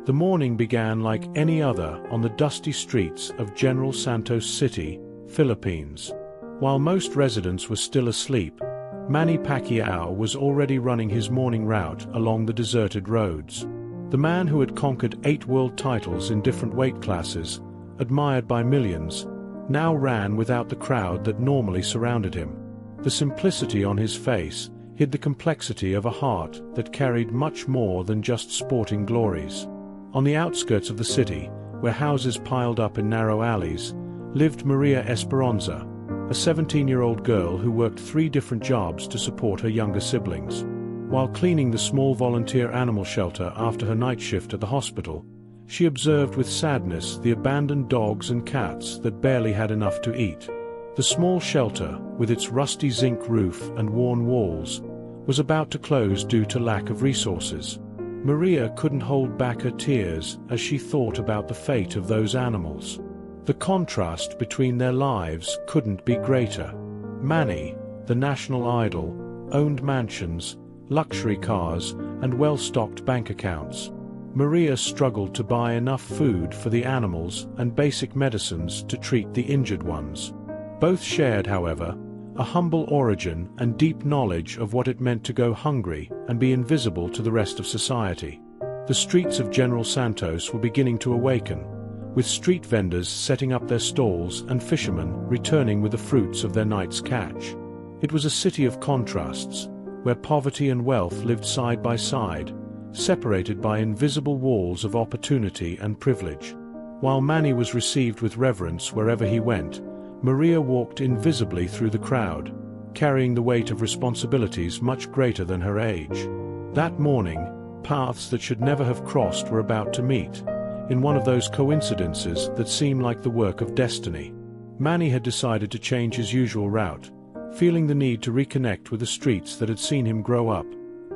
The morning began like any other on the dusty streets of General Santos City, Philippines. While most residents were still asleep, Manny Pacquiao was already running his morning route along the deserted roads. The man who had conquered 8 world titles in different weight classes, admired by millions, now ran without the crowd that normally surrounded him. The simplicity on his face hid the complexity of a heart that carried much more than just sporting glories. On the outskirts of the city, where houses piled up in narrow alleys, lived Maria Esperanza, a 17-year-old girl who worked 3 different jobs to support her younger siblings. While cleaning the small volunteer animal shelter after her night shift at the hospital, she observed with sadness the abandoned dogs and cats that barely had enough to eat. The small shelter, with its rusty zinc roof and worn walls, was about to close due to lack of resources. Maria couldn't hold back her tears as she thought about the fate of those animals. The contrast between their lives couldn't be greater. Manny, the national idol, owned mansions, luxury cars, and well-stocked bank accounts. Maria struggled to buy enough food for the animals and basic medicines to treat the injured ones. Both shared, however, a humble origin and deep knowledge of what it meant to go hungry and be invisible to the rest of society. The streets of General Santos were beginning to awaken, with street vendors setting up their stalls and fishermen returning with the fruits of their night's catch. It was a city of contrasts, where poverty and wealth lived side by side, separated by invisible walls of opportunity and privilege. While Manny was received with reverence wherever he went, Maria walked invisibly through the crowd, carrying the weight of responsibilities much greater than her age. That morning, paths that should never have crossed were about to meet, in one of those coincidences that seem like the work of destiny. Manny had decided to change his usual route, feeling the need to reconnect with the streets that had seen him grow up,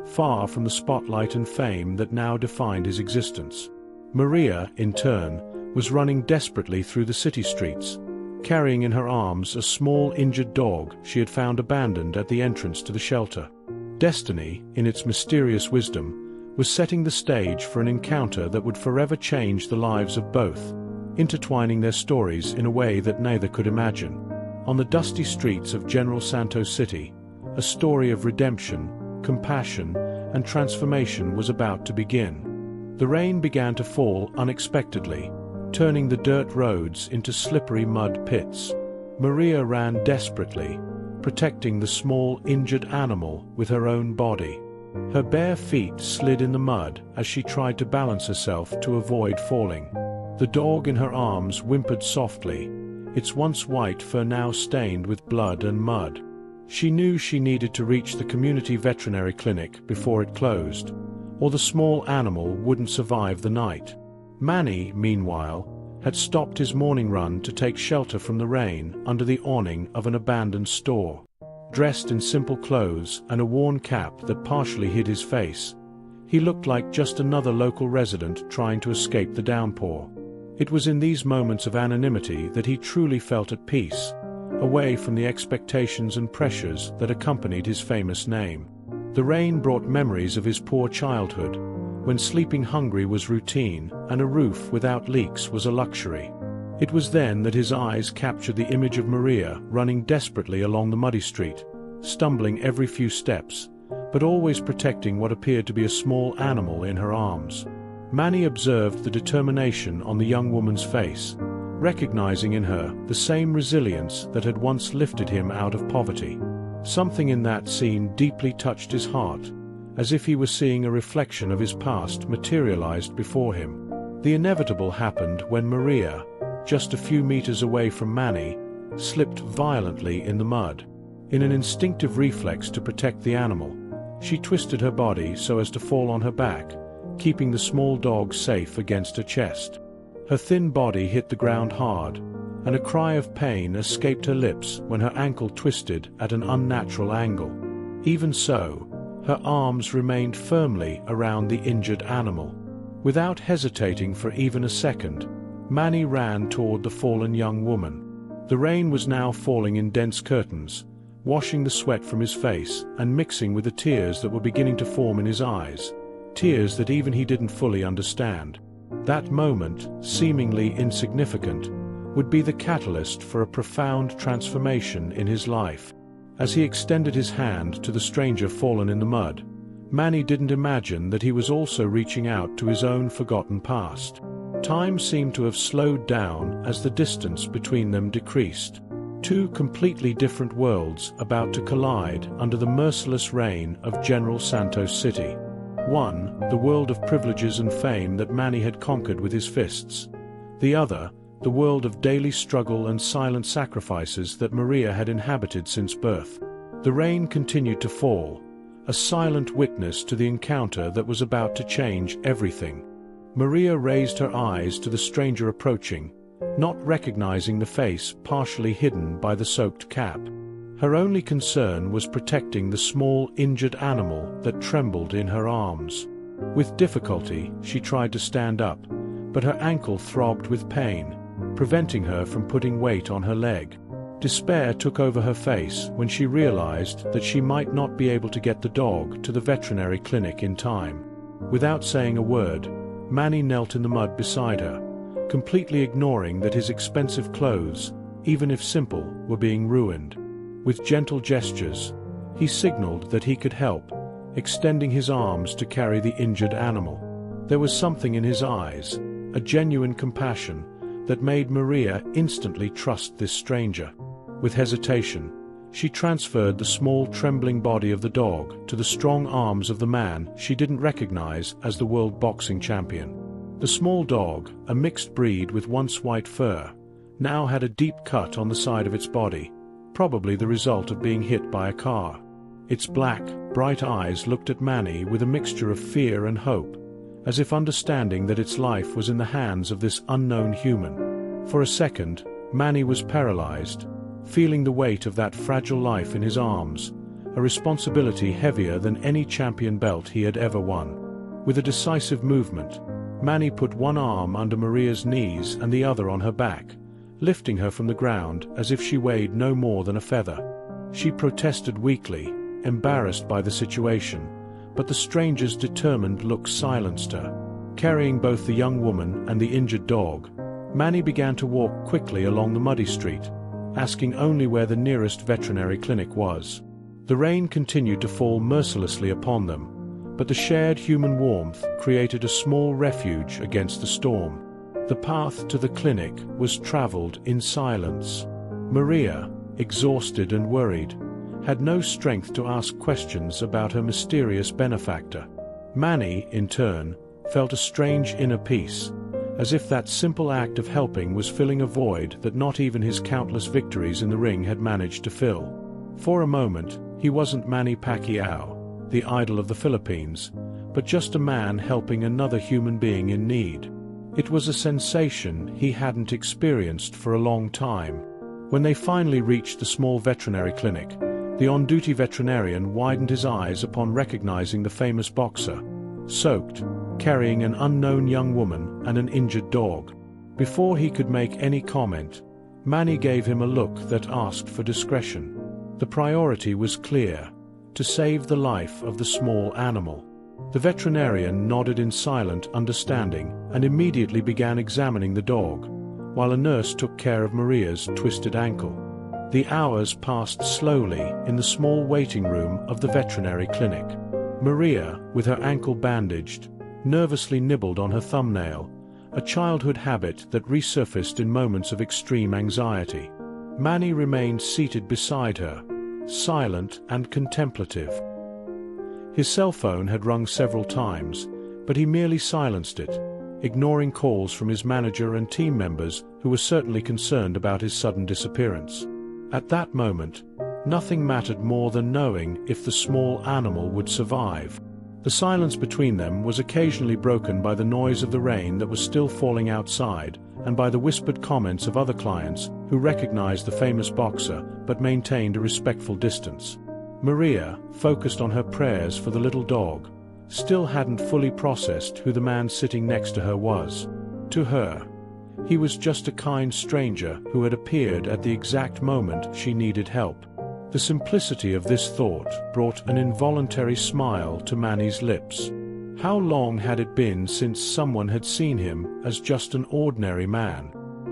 far from the spotlight and fame that now defined his existence. Maria, in turn, was running desperately through the city streets, carrying in her arms a small injured dog she had found abandoned at the entrance to the shelter. Destiny, in its mysterious wisdom, was setting the stage for an encounter that would forever change the lives of both, intertwining their stories in a way that neither could imagine. On the dusty streets of General Santos City, a story of redemption, compassion, and transformation was about to begin. The rain began to fall unexpectedly, turning the dirt roads into slippery mud pits. Maria ran desperately, protecting the small injured animal with her own body. Her bare feet slid in the mud as she tried to balance herself to avoid falling. The dog in her arms whimpered softly, its once white fur now stained with blood and mud. She knew she needed to reach the community veterinary clinic before it closed, or the small animal wouldn't survive the night. Manny, meanwhile, had stopped his morning run to take shelter from the rain under the awning of an abandoned store. Dressed in simple clothes and a worn cap that partially hid his face, he looked like just another local resident trying to escape the downpour. It was in these moments of anonymity that he truly felt at peace, away from the expectations and pressures that accompanied his famous name. The rain brought memories of his poor childhood, when sleeping hungry was routine and a roof without leaks was a luxury. It was then that his eyes captured the image of Maria running desperately along the muddy street, stumbling every few steps, but always protecting what appeared to be a small animal in her arms. Manny observed the determination on the young woman's face, recognizing in her the same resilience that had once lifted him out of poverty. Something in that scene deeply touched his heart, as if he were seeing a reflection of his past materialized before him. The inevitable happened when Maria, just a few meters away from Manny, slipped violently in the mud. In an instinctive reflex to protect the animal, she twisted her body so as to fall on her back, keeping the small dog safe against her chest. Her thin body hit the ground hard, and a cry of pain escaped her lips when her ankle twisted at an unnatural angle. Even so, her arms remained firmly around the injured animal. Without hesitating for even a second, Manny ran toward the fallen young woman. The rain was now falling in dense curtains, washing the sweat from his face and mixing with the tears that were beginning to form in his eyes, tears that even he didn't fully understand. That moment, seemingly insignificant, would be the catalyst for a profound transformation in his life. As he extended his hand to the stranger fallen in the mud, Manny didn't imagine that he was also reaching out to his own forgotten past. Time seemed to have slowed down as the distance between them decreased. Two completely different worlds about to collide under the merciless reign of General Santos City. One, the world of privileges and fame that Manny had conquered with his fists. The other, the world of daily struggle and silent sacrifices that Maria had inhabited since birth. The rain continued to fall, a silent witness to the encounter that was about to change everything. Maria raised her eyes to the stranger approaching, not recognizing the face partially hidden by the soaked cap. Her only concern was protecting the small injured animal that trembled in her arms. With difficulty, she tried to stand up, but her ankle throbbed with pain, preventing her from putting weight on her leg. Despair took over her face when she realized that she might not be able to get the dog to the veterinary clinic in time. Without saying a word, Manny knelt in the mud beside her, completely ignoring that his expensive clothes, even if simple, were being ruined. With gentle gestures, he signaled that he could help, extending his arms to carry the injured animal. There was something in his eyes, a genuine compassion, that made Maria instantly trust this stranger. With hesitation, she transferred the small trembling body of the dog to the strong arms of the man she didn't recognize as the world boxing champion. The small dog, a mixed breed with once white fur, now had a deep cut on the side of its body, probably the result of being hit by a car. Its black, bright eyes looked at Manny with a mixture of fear and hope, as if understanding that its life was in the hands of this unknown human. For a second, Manny was paralyzed, feeling the weight of that fragile life in his arms, a responsibility heavier than any champion belt he had ever won. With a decisive movement, Manny put one arm under Maria's knees and the other on her back, lifting her from the ground as if she weighed no more than a feather. She protested weakly, embarrassed by the situation, but the stranger's determined look silenced her. Carrying both the young woman and the injured dog, Manny began to walk quickly along the muddy street, asking only where the nearest veterinary clinic was. The rain continued to fall mercilessly upon them, but the shared human warmth created a small refuge against the storm. The path to the clinic was traveled in silence. Maria, exhausted and worried, had no strength to ask questions about her mysterious benefactor. Manny, in turn, felt a strange inner peace, as if that simple act of helping was filling a void that not even his countless victories in the ring had managed to fill. For a moment, he wasn't Manny Pacquiao, the idol of the Philippines, but just a man helping another human being in need. It was a sensation he hadn't experienced for a long time. When they finally reached the small veterinary clinic, the on-duty veterinarian widened his eyes upon recognizing the famous boxer, soaked, carrying an unknown young woman and an injured dog. Before he could make any comment, Manny gave him a look that asked for discretion. The priority was clear: to save the life of the small animal. The veterinarian nodded in silent understanding and immediately began examining the dog, while a nurse took care of Maria's twisted ankle. The hours passed slowly in the small waiting room of the veterinary clinic. Maria, with her ankle bandaged, nervously nibbled on her thumbnail, a childhood habit that resurfaced in moments of extreme anxiety. Manny remained seated beside her, silent and contemplative. His cell phone had rung several times, but he merely silenced it, ignoring calls from his manager and team members who were certainly concerned about his sudden disappearance. At that moment, nothing mattered more than knowing if the small animal would survive. The silence between them was occasionally broken by the noise of the rain that was still falling outside, and by the whispered comments of other clients who recognized the famous boxer but maintained a respectful distance. Maria, focused on her prayers for the little dog, still hadn't fully processed who the man sitting next to her was. To her, he was just a kind stranger who had appeared at the exact moment she needed help. The simplicity of this thought brought an involuntary smile to Manny's lips. How long had it been since someone had seen him as just an ordinary man?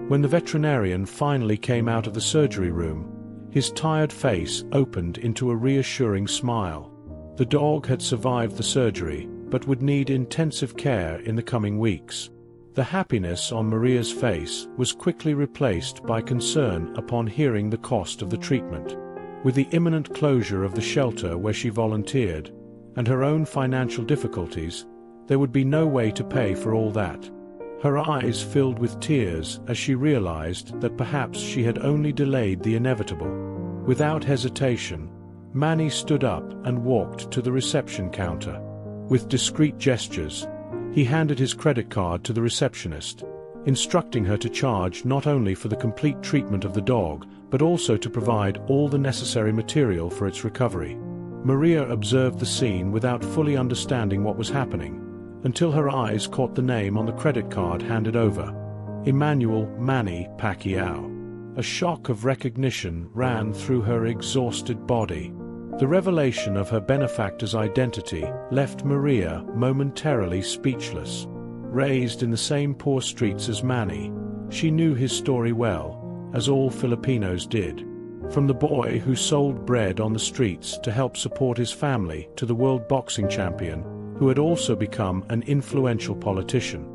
When the veterinarian finally came out of the surgery room, his tired face opened into a reassuring smile. The dog had survived the surgery, but would need intensive care in the coming weeks. The happiness on Maria's face was quickly replaced by concern upon hearing the cost of the treatment. With the imminent closure of the shelter where she volunteered, and her own financial difficulties, there would be no way to pay for all that. Her eyes filled with tears as she realized that perhaps she had only delayed the inevitable. Without hesitation, Manny stood up and walked to the reception counter. With discreet gestures, he handed his credit card to the receptionist, instructing her to charge not only for the complete treatment of the dog, but also to provide all the necessary material for its recovery. Maria observed the scene without fully understanding what was happening, until her eyes caught the name on the credit card handed over: Manny Pacquiao. A shock of recognition ran through her exhausted body. The revelation of her benefactor's identity left Maria momentarily speechless. Raised in the same poor streets as Manny, she knew his story well, as all Filipinos did. From the boy who sold bread on the streets to help support his family to the world boxing champion, who had also become an influential politician.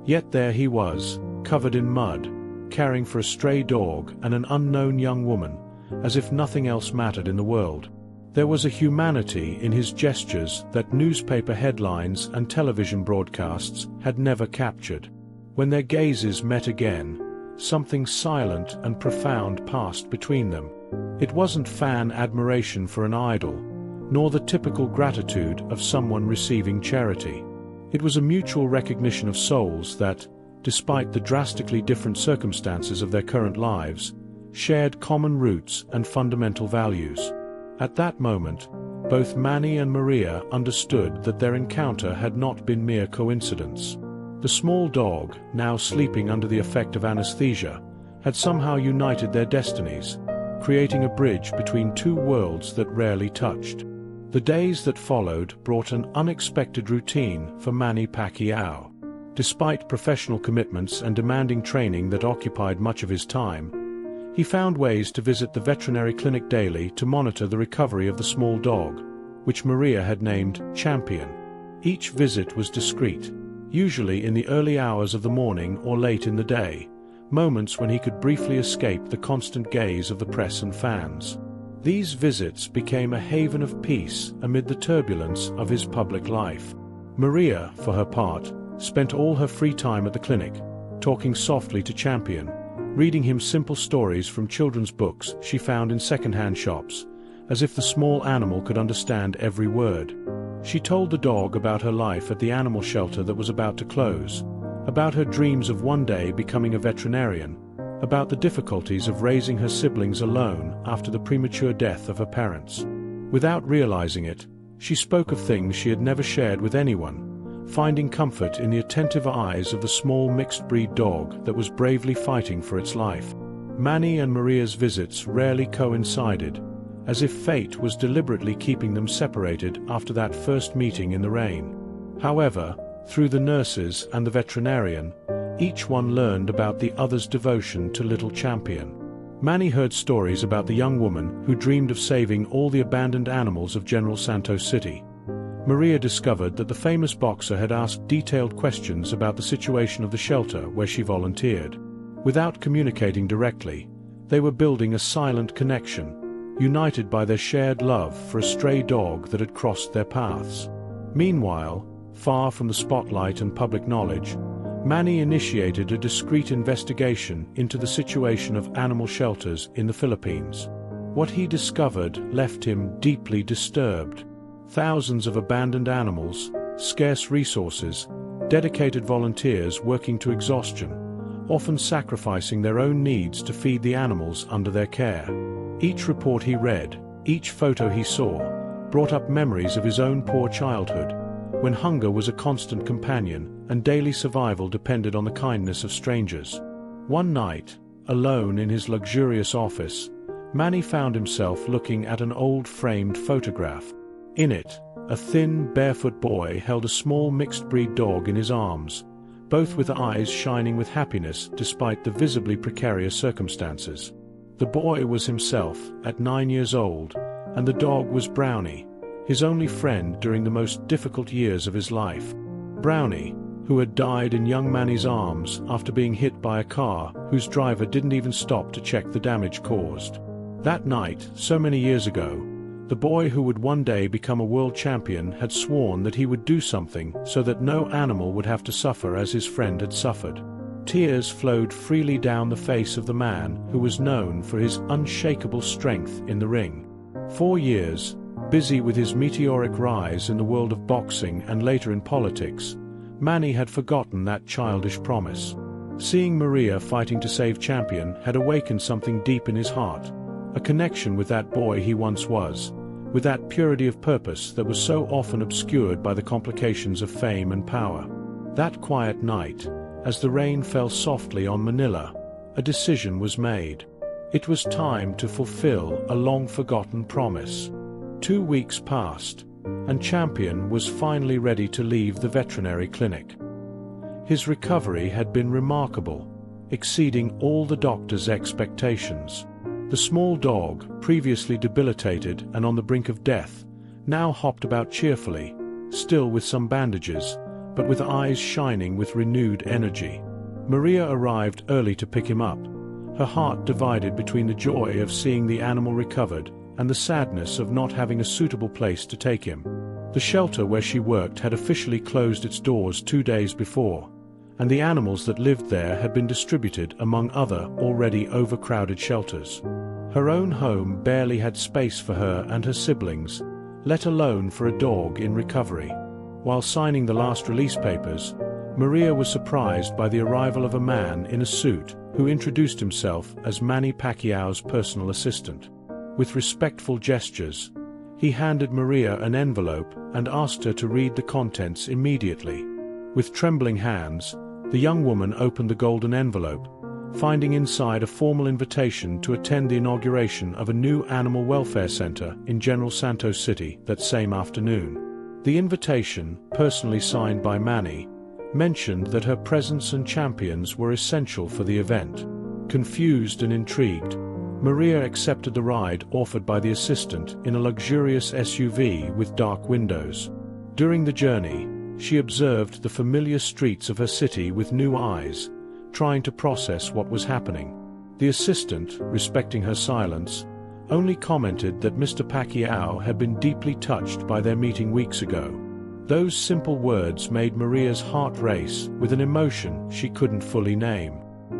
Yet there he was, covered in mud, caring for a stray dog and an unknown young woman, as if nothing else mattered in the world. There was a humanity in his gestures that newspaper headlines and television broadcasts had never captured. When their gazes met again, something silent and profound passed between them. It wasn't fan admiration for an idol, nor the typical gratitude of someone receiving charity. It was a mutual recognition of souls that, despite the drastically different circumstances of their current lives, shared common roots and fundamental values. At that moment, both Manny and Maria understood that their encounter had not been mere coincidence. The small dog, now sleeping under the effect of anesthesia, had somehow united their destinies, creating a bridge between two worlds that rarely touched. The days that followed brought an unexpected routine for Manny Pacquiao. Despite professional commitments and demanding training that occupied much of his time, he found ways to visit the veterinary clinic daily to monitor the recovery of the small dog, which Maria had named Champion. Each visit was discreet, usually in the early hours of the morning or late in the day, moments when he could briefly escape the constant gaze of the press and fans. These visits became a haven of peace amid the turbulence of his public life. Maria, for her part, spent all her free time at the clinic, talking softly to Champion, reading him simple stories from children's books she found in second-hand shops, as if the small animal could understand every word. She told the dog about her life at the animal shelter that was about to close, about her dreams of one day becoming a veterinarian, about the difficulties of raising her siblings alone after the premature death of her parents. Without realizing it, she spoke of things she had never shared with anyone, finding comfort in the attentive eyes of the small mixed-breed dog that was bravely fighting for its life. Manny and Maria's visits rarely coincided, as if fate was deliberately keeping them separated after that first meeting in the rain. However, through the nurses and the veterinarian, each one learned about the other's devotion to little Champion. Manny heard stories about the young woman who dreamed of saving all the abandoned animals of General Santos City. Maria discovered that the famous boxer had asked detailed questions about the situation of the shelter where she volunteered. Without communicating directly, they were building a silent connection, united by their shared love for a stray dog that had crossed their paths. Meanwhile, far from the spotlight and public knowledge, Manny initiated a discreet investigation into the situation of animal shelters in the Philippines. What he discovered left him deeply disturbed. Thousands of abandoned animals, scarce resources, dedicated volunteers working to exhaustion, often sacrificing their own needs to feed the animals under their care. Each report he read, each photo he saw, brought up memories of his own poor childhood, when hunger was a constant companion and daily survival depended on the kindness of strangers. One night, alone in his luxurious office, Manny found himself looking at an old framed photograph. In it, a thin, barefoot boy held a small mixed-breed dog in his arms, both with eyes shining with happiness despite the visibly precarious circumstances. The boy was himself, at 9 years old, and the dog was Brownie, his only friend during the most difficult years of his life. Brownie, who had died in young Manny's arms after being hit by a car whose driver didn't even stop to check the damage caused. That night, so many years ago, the boy who would one day become a world champion had sworn that he would do something so that no animal would have to suffer as his friend had suffered. Tears flowed freely down the face of the man who was known for his unshakable strength in the ring. 4 years, busy with his meteoric rise in the world of boxing and later in politics, Manny had forgotten that childish promise. Seeing Maria fighting to save Champion had awakened something deep in his heart, a connection with that boy he once was, with that purity of purpose that was so often obscured by the complications of fame and power. That quiet night, as the rain fell softly on Manila, a decision was made. It was time to fulfill a long-forgotten promise. 2 weeks passed, and Champion was finally ready to leave the veterinary clinic. His recovery had been remarkable, exceeding all the doctor's expectations. The small dog, previously debilitated and on the brink of death, now hopped about cheerfully, still with some bandages, but with eyes shining with renewed energy. Maria arrived early to pick him up, her heart divided between the joy of seeing the animal recovered and the sadness of not having a suitable place to take him. The shelter where she worked had officially closed its doors 2 days before, and the animals that lived there had been distributed among other already overcrowded shelters. Her own home barely had space for her and her siblings, let alone for a dog in recovery. While signing the last release papers, Maria was surprised by the arrival of a man in a suit who introduced himself as Manny Pacquiao's personal assistant. With respectful gestures, he handed Maria an envelope and asked her to read the contents immediately. With trembling hands, the young woman opened the golden envelope, finding inside a formal invitation to attend the inauguration of a new animal welfare center in General Santos City that same afternoon. The invitation, personally signed by Manny, mentioned that her presence and champions were essential for the event. Confused and intrigued, Maria accepted the ride offered by the assistant in a luxurious SUV with dark windows. During the journey, she observed the familiar streets of her city with new eyes, trying to process what was happening. The assistant, respecting her silence, only commented that Mr. Pacquiao had been deeply touched by their meeting weeks ago. Those simple words made Maria's heart race with an emotion she couldn't fully name.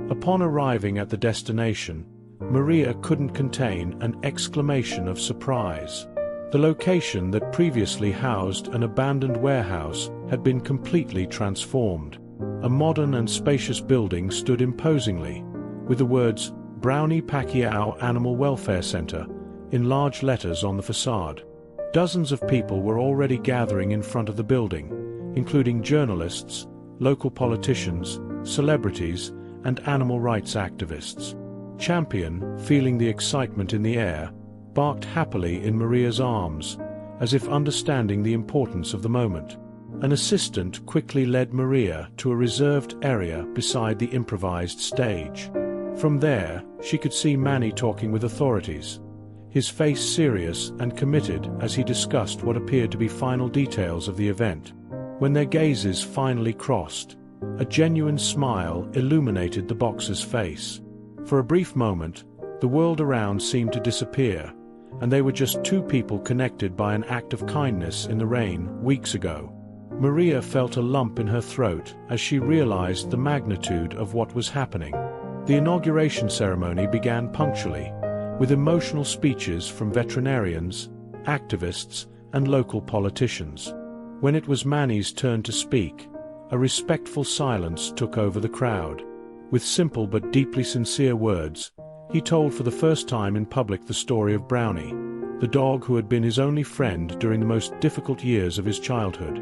Upon arriving at the destination, Maria couldn't contain an exclamation of surprise. The location that previously housed an abandoned warehouse had been completely transformed. A modern and spacious building stood imposingly, with the words Manny Pacquiao Animal Welfare Center in large letters on the facade. Dozens of people were already gathering in front of the building, including journalists, local politicians, celebrities, and animal rights activists. Champion, feeling the excitement in the air, barked happily in Maria's arms, as if understanding the importance of the moment. An assistant quickly led Maria to a reserved area beside the improvised stage. From there, she could see Manny talking with authorities, his face serious and committed as he discussed what appeared to be final details of the event. When their gazes finally crossed, a genuine smile illuminated the boxer's face. For a brief moment, the world around seemed to disappear, and they were just two people connected by an act of kindness in the rain weeks ago. Maria felt a lump in her throat as she realized the magnitude of what was happening. The inauguration ceremony began punctually, with emotional speeches from veterinarians, activists, and local politicians. When it was Manny's turn to speak, a respectful silence took over the crowd. With simple but deeply sincere words, he told for the first time in public the story of Brownie, the dog who had been his only friend during the most difficult years of his childhood.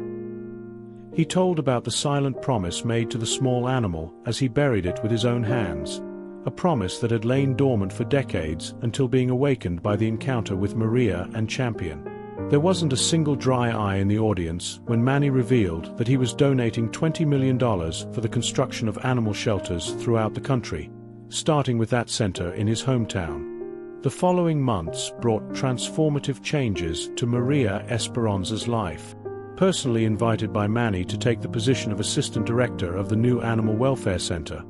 He told about the silent promise made to the small animal as he buried it with his own hands, a promise that had lain dormant for decades until being awakened by the encounter with Maria and Champion. There wasn't a single dry eye in the audience when Manny revealed that he was donating $20 million for the construction of animal shelters throughout the country, starting with that center in his hometown. The following months brought transformative changes to Maria Esperanza's life. Personally invited by Manny to take the position of assistant director of the new Animal Welfare Center,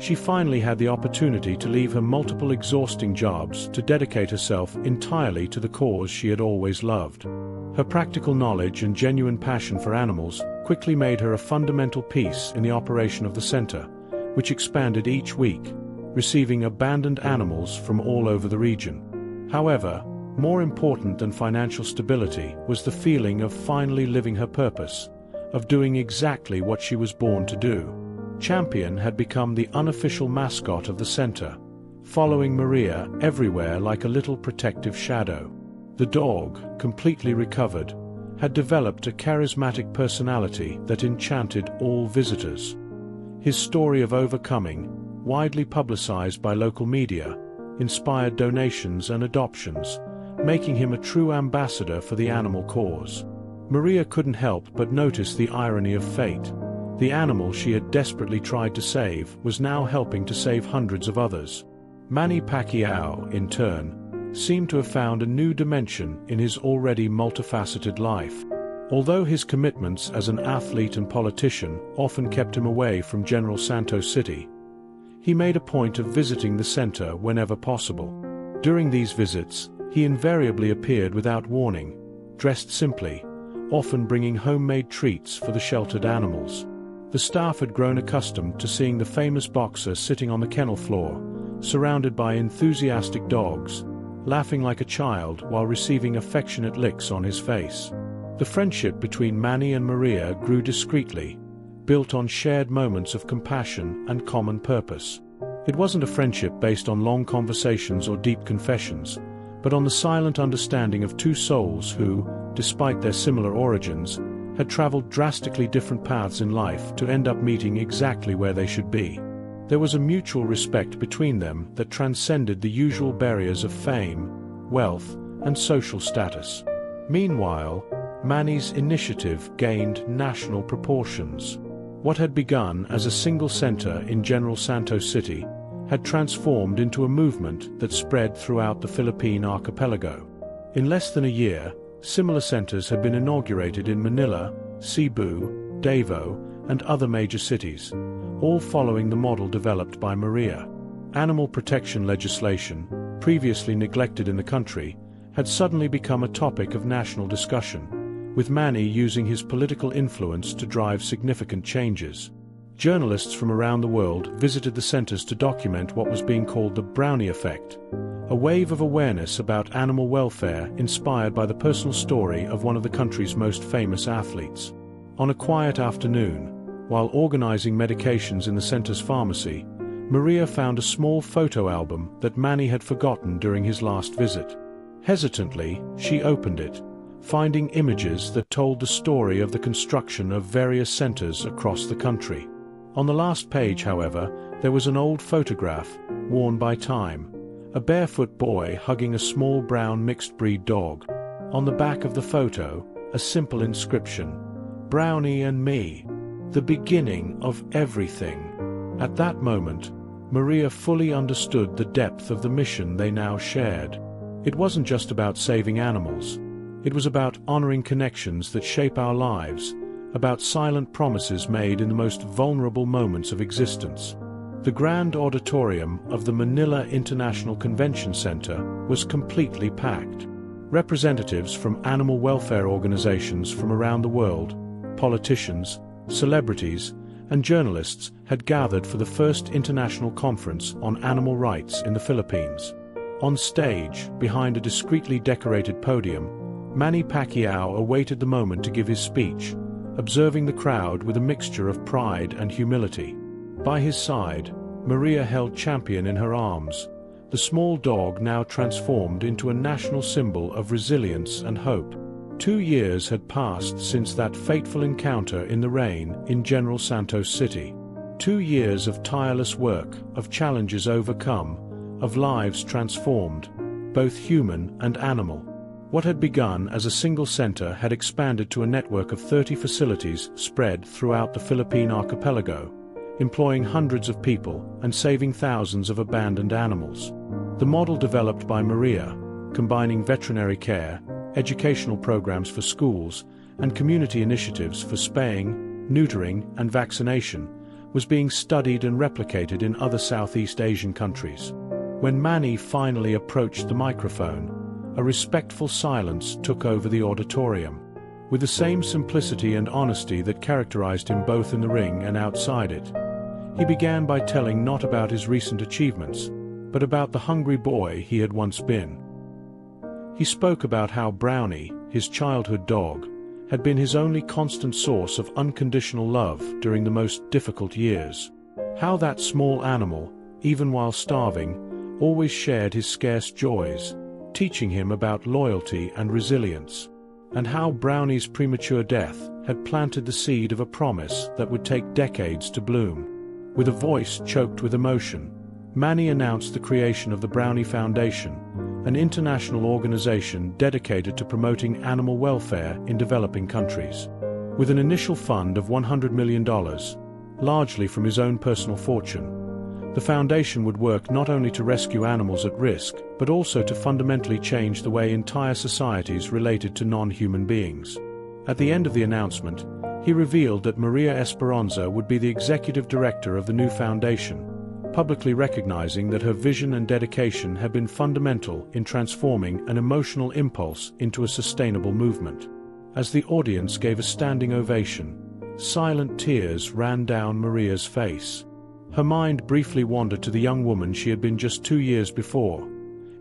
she finally had the opportunity to leave her multiple exhausting jobs to dedicate herself entirely to the cause she had always loved. Her practical knowledge and genuine passion for animals quickly made her a fundamental piece in the operation of the center, which expanded each week, receiving abandoned animals from all over the region. However, more important than financial stability was the feeling of finally living her purpose, of doing exactly what she was born to do. Champion had become the unofficial mascot of the center, following Maria everywhere like a little protective shadow. The dog, completely recovered, had developed a charismatic personality that enchanted all visitors. His story of overcoming, widely publicized by local media, inspired donations and adoptions, making him a true ambassador for the animal cause. Maria couldn't help but notice the irony of fate. The animal she had desperately tried to save was now helping to save hundreds of others. Manny Pacquiao, in turn, seemed to have found a new dimension in his already multifaceted life. Although his commitments as an athlete and politician often kept him away from General Santos City, he made a point of visiting the center whenever possible. During these visits, he invariably appeared without warning, dressed simply, often bringing homemade treats for the sheltered animals. The staff had grown accustomed to seeing the famous boxer sitting on the kennel floor, surrounded by enthusiastic dogs, laughing like a child while receiving affectionate licks on his face. The friendship between Manny and Maria grew discreetly, built on shared moments of compassion and common purpose. It wasn't a friendship based on long conversations or deep confessions, but on the silent understanding of two souls who, despite their similar origins, had traveled drastically different paths in life to end up meeting exactly where they should be. There was a mutual respect between them that transcended the usual barriers of fame, wealth, and social status. Meanwhile, Manny's initiative gained national proportions. What had begun as a single center in General Santos City had transformed into a movement that spread throughout the Philippine archipelago. In less than a year, similar centers had been inaugurated in Manila, Cebu, Davao, and other major cities, all following the model developed by Maria. Animal protection legislation, previously neglected in the country, had suddenly become a topic of national discussion, with Manny using his political influence to drive significant changes. Journalists from around the world visited the centers to document what was being called the Brownie Effect, a wave of awareness about animal welfare inspired by the personal story of one of the country's most famous athletes. On a quiet afternoon, while organizing medications in the center's pharmacy, Maria found a small photo album that Manny had forgotten during his last visit. Hesitantly, she opened it, finding images that told the story of the construction of various centers across the country. On the last page, however, there was an old photograph, worn by time, a barefoot boy hugging a small brown mixed-breed dog. On the back of the photo, a simple inscription, "Brownie and me, the beginning of everything." At that moment, Maria fully understood the depth of the mission they now shared. It wasn't just about saving animals. It was about honoring connections that shape our lives, about silent promises made in the most vulnerable moments of existence. The grand auditorium of the Manila International Convention Center was completely packed. Representatives from animal welfare organizations from around the world, politicians, celebrities, and journalists had gathered for the first international conference on animal rights in the Philippines. On stage, behind a discreetly decorated podium, Manny Pacquiao awaited the moment to give his speech, observing the crowd with a mixture of pride and humility. By his side, Maria held Champion in her arms, the small dog now transformed into a national symbol of resilience and hope. 2 years had passed since that fateful encounter in the rain in General Santos City. 2 years of tireless work, of challenges overcome, of lives transformed, both human and animal. What had begun as a single center had expanded to a network of 30 facilities spread throughout the Philippine archipelago, employing hundreds of people and saving thousands of abandoned animals. The model developed by Maria, combining veterinary care, educational programs for schools, and community initiatives for spaying, neutering, and vaccination, was being studied and replicated in other Southeast Asian countries. When Manny finally approached the microphone, a respectful silence took over the auditorium. With the same simplicity and honesty that characterized him both in the ring and outside it, he began by telling not about his recent achievements, but about the hungry boy he had once been. He spoke about how Brownie, his childhood dog, had been his only constant source of unconditional love during the most difficult years. How that small animal, even while starving, always shared his scarce joys, teaching him about loyalty and resilience. And how Brownie's premature death had planted the seed of a promise that would take decades to bloom. With a voice choked with emotion, Manny announced the creation of the Brownie Foundation, an international organization dedicated to promoting animal welfare in developing countries. With an initial fund of $100 million, largely from his own personal fortune, the foundation would work not only to rescue animals at risk, but also to fundamentally change the way entire societies related to non-human beings. At the end of the announcement, he revealed that Maria Esperanza would be the executive director of the new foundation, publicly recognizing that her vision and dedication had been fundamental in transforming an emotional impulse into a sustainable movement. As the audience gave a standing ovation, silent tears ran down Maria's face. Her mind briefly wandered to the young woman she had been just 2 years before,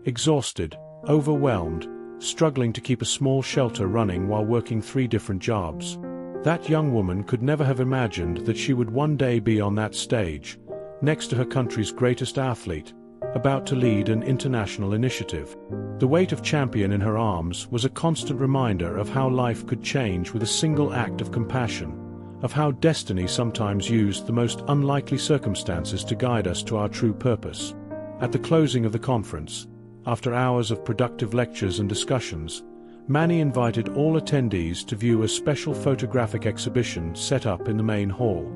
exhausted, overwhelmed, struggling to keep a small shelter running while working 3 different jobs. That young woman could never have imagined that she would one day be on that stage, next to her country's greatest athlete, about to lead an international initiative. The weight of champion in her arms was a constant reminder of how life could change with a single act of compassion, of how destiny sometimes used the most unlikely circumstances to guide us to our true purpose. At the closing of the conference, after hours of productive lectures and discussions, Manny invited all attendees to view a special photographic exhibition set up in the main hall.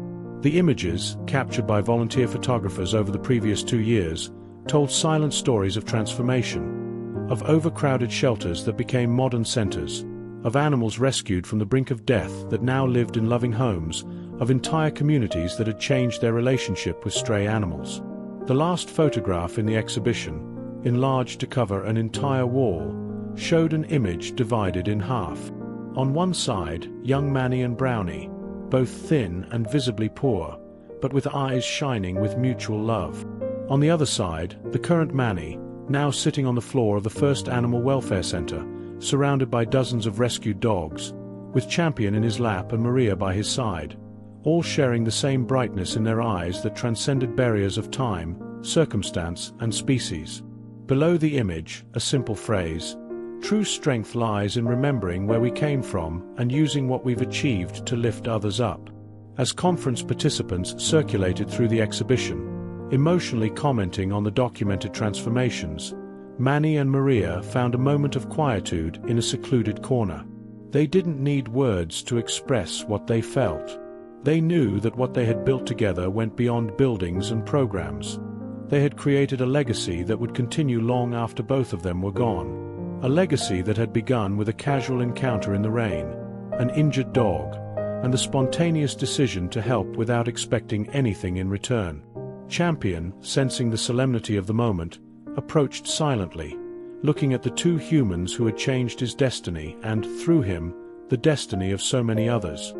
The images, captured by volunteer photographers over the previous 2 years, told silent stories of transformation, of overcrowded shelters that became modern centers, of animals rescued from the brink of death that now lived in loving homes, of entire communities that had changed their relationship with stray animals. The last photograph in the exhibition, enlarged to cover an entire wall, showed an image divided in half. On one side, young Manny and Brownie, both thin and visibly poor, but with eyes shining with mutual love. On the other side, the current Manny, now sitting on the floor of the first animal welfare center, surrounded by dozens of rescued dogs, with Champion in his lap and Maria by his side, all sharing the same brightness in their eyes that transcended barriers of time, circumstance, and species. Below the image, a simple phrase: "True strength lies in remembering where we came from and using what we've achieved to lift others up." As conference participants circulated through the exhibition, emotionally commenting on the documented transformations, Manny and Maria found a moment of quietude in a secluded corner. They didn't need words to express what they felt. They knew that what they had built together went beyond buildings and programs. They had created a legacy that would continue long after both of them were gone. A legacy that had begun with a casual encounter in the rain, an injured dog, and the spontaneous decision to help without expecting anything in return. Champion, sensing the solemnity of the moment, approached silently, looking at the 2 humans who had changed his destiny and, through him, the destiny of so many others.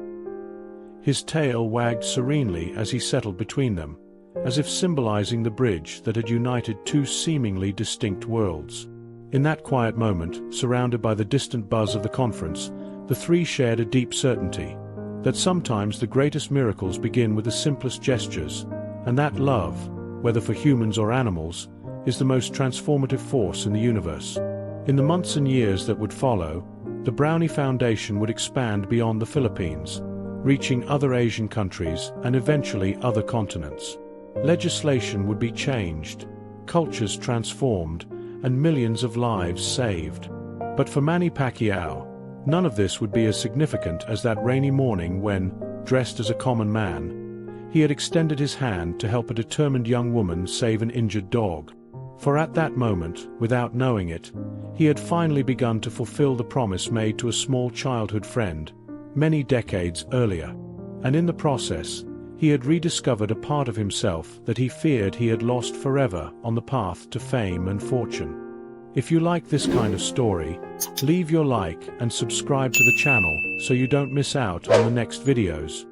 His tail wagged serenely as he settled between them, as if symbolizing the bridge that had united 2 seemingly distinct worlds. In that quiet moment, surrounded by the distant buzz of the conference, the 3 shared a deep certainty that sometimes the greatest miracles begin with the simplest gestures, and that love, whether for humans or animals, is the most transformative force in the universe. In the months and years that would follow, the Brownie Foundation would expand beyond the Philippines, reaching other Asian countries and eventually other continents. Legislation would be changed, cultures transformed, and millions of lives saved. But for Manny Pacquiao, none of this would be as significant as that rainy morning when, dressed as a common man, he had extended his hand to help a determined young woman save an injured dog. For at that moment, without knowing it, he had finally begun to fulfill the promise made to a small childhood friend, many decades earlier. And in the process, he had rediscovered a part of himself that he feared he had lost forever on the path to fame and fortune. If you like this kind of story, leave your like and subscribe to the channel so you don't miss out on the next videos.